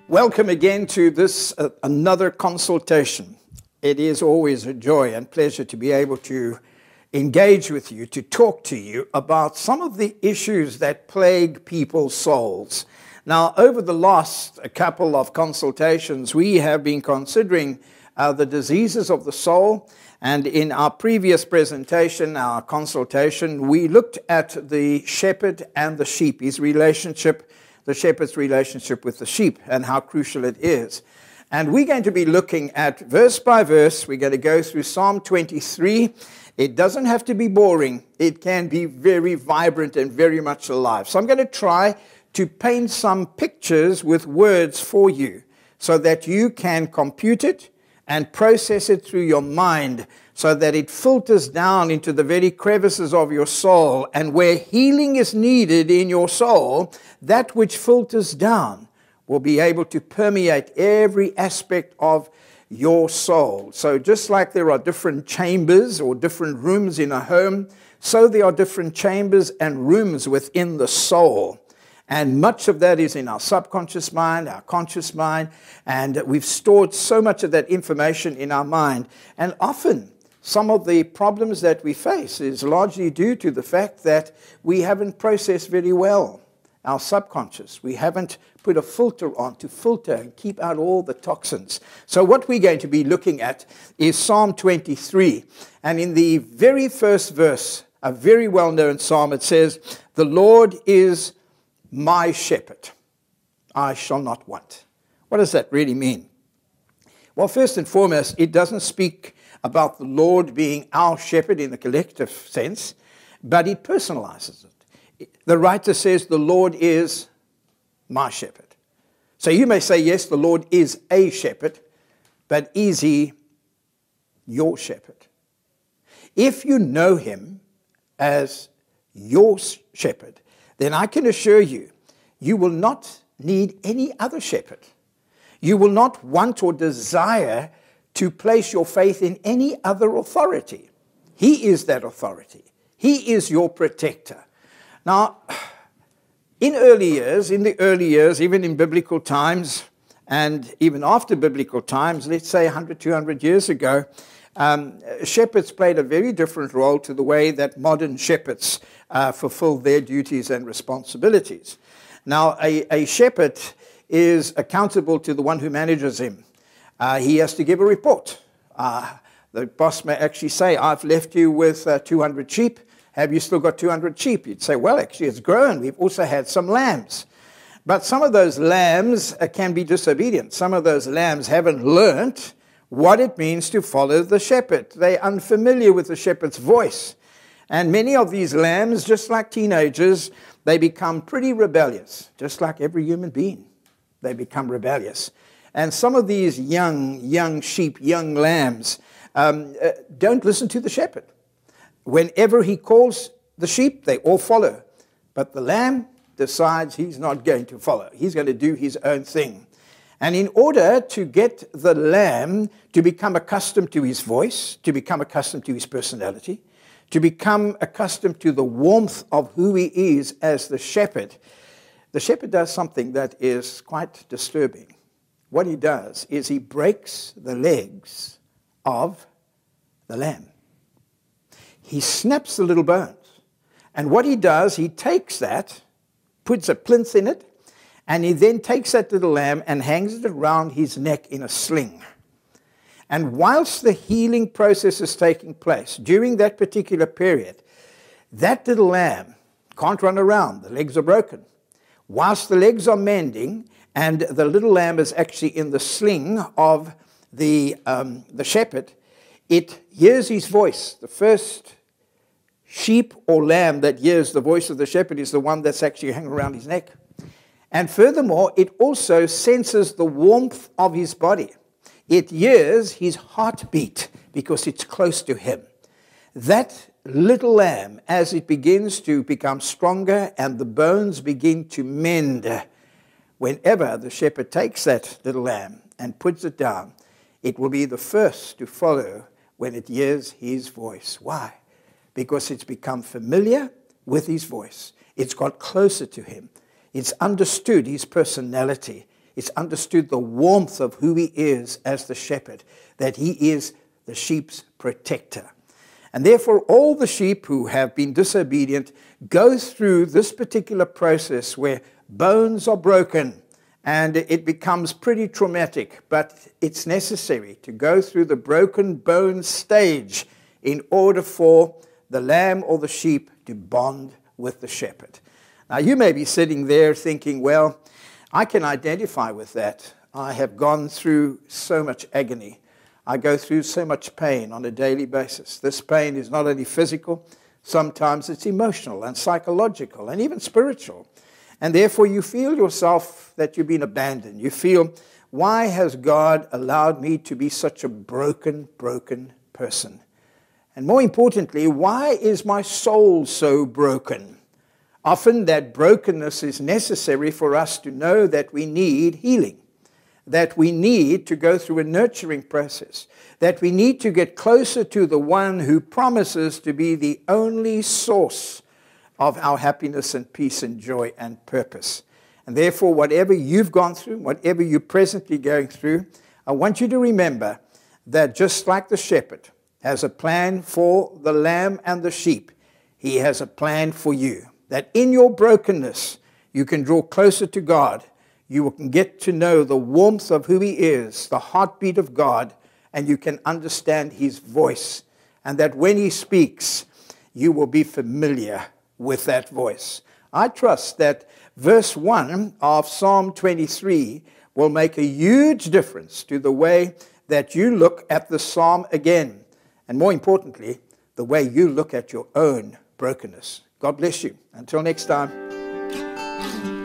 Welcome again to this another consultation. It is always a joy and pleasure to be able to engage with you, to talk to you about some of the issues that plague people's souls. Now, over the last couple of consultations, we have been considering the diseases of the soul. And in our previous presentation, our consultation, we looked at the shepherd and the sheep, his relationship, the shepherd's relationship with the sheep, and how crucial it is. And we're going to be looking at verse by verse. We're going to go through Psalm 23. It doesn't have to be boring. It can be very vibrant and very much alive. So I'm going to try to paint some pictures with words for you so that you can compute it and process it through your mind so that it filters down into the very crevices of your soul. And where healing is needed in your soul, that which filters down will be able to permeate every aspect of your soul. So just like there are different chambers or different rooms in a home, so there are different chambers and rooms within the soul. And much of that is in our subconscious mind, our conscious mind, and we've stored so much of that information in our mind. And often, some of the problems that we face is largely due to the fact that we haven't processed very well our subconscious. We haven't put a filter on to filter and keep out all the toxins. So what we're going to be looking at is Psalm 23. And in the very first verse, a very well-known psalm, it says, "The Lord is my shepherd, I shall not want." What does that really mean? Well, first and foremost, it doesn't speak about the Lord being our shepherd in the collective sense, but it personalizes it. The writer says, "The Lord is my shepherd." So you may say, yes, the Lord is a shepherd, but is he your shepherd? If you know him as your shepherd, then I can assure you, you will not need any other shepherd. You will not want or desire to place your faith in any other authority. He is that authority. He is your protector. Now, in the early years, even in biblical times, and even after biblical times, let's say 100, 200 years ago, shepherds played a very different role to the way that modern shepherds fulfill their duties and responsibilities. Now, a shepherd is accountable to the one who manages him. He has to give a report. The boss may actually say, "I've left you with 200 sheep. Have you still got 200 sheep?" You'd say, "Well, actually, it's grown. We've also had some lambs." But some of those lambs can be disobedient. Some of those lambs haven't learnt what it means to follow the shepherd. They're unfamiliar with the shepherd's voice. And many of these lambs, just like teenagers, they become pretty rebellious, just like every human being. They become rebellious. And some of these young sheep, young lambs, don't listen to the shepherd. Whenever he calls the sheep, they all follow. But the lamb decides he's not going to follow. He's going to do his own thing. And in order to get the lamb to become accustomed to his voice, to become accustomed to his personality, to become accustomed to the warmth of who he is as the shepherd does something that is quite disturbing. What he does is he breaks the legs of the lamb. He snaps the little bones. And what he does, he takes that, puts a plinth in it, and he then takes that little lamb and hangs it around his neck in a sling. And whilst the healing process is taking place, during that particular period, that little lamb can't run around. The legs are broken. Whilst the legs are mending, and the little lamb is actually in the sling of the shepherd, it hears his voice. The first sheep or lamb that hears the voice of the shepherd is the one that's actually hanging around his neck. And furthermore, it also senses the warmth of his body. It hears his heartbeat because it's close to him. That little lamb, as it begins to become stronger and the bones begin to mend, whenever the shepherd takes that little lamb and puts it down, it will be the first to follow when it hears his voice. Why? Because it's become familiar with his voice. It's got closer to him. It's understood his personality. It's understood the warmth of who he is as the shepherd, that he is the sheep's protector. And therefore, all the sheep who have been disobedient go through this particular process where bones are broken, and it becomes pretty traumatic, but it's necessary to go through the broken bone stage in order for the lamb or the sheep to bond with the shepherd. Now, you may be sitting there thinking, well, I can identify with that. I have gone through so much agony. I go through so much pain on a daily basis. This pain is not only physical, sometimes it's emotional and psychological and even spiritual. And therefore you feel yourself that you've been abandoned. You feel, why has God allowed me to be such a broken person? And more importantly, why is my soul so broken? Often that brokenness is necessary for us to know that we need healing, that we need to go through a nurturing process, that we need to get closer to the one who promises to be the only source of our happiness and peace and joy and purpose. And therefore, whatever you've gone through, whatever you're presently going through, I want you to remember that just like the shepherd has a plan for the lamb and the sheep, he has a plan for you. That in your brokenness, you can draw closer to God. You can get to know the warmth of who he is, the heartbeat of God, and you can understand his voice. And that when he speaks, you will be familiar with that voice. I trust that verse 1 of Psalm 23 will make a huge difference to the way that you look at the psalm again. And more importantly, the way you look at your own brokenness. God bless you. Until next time.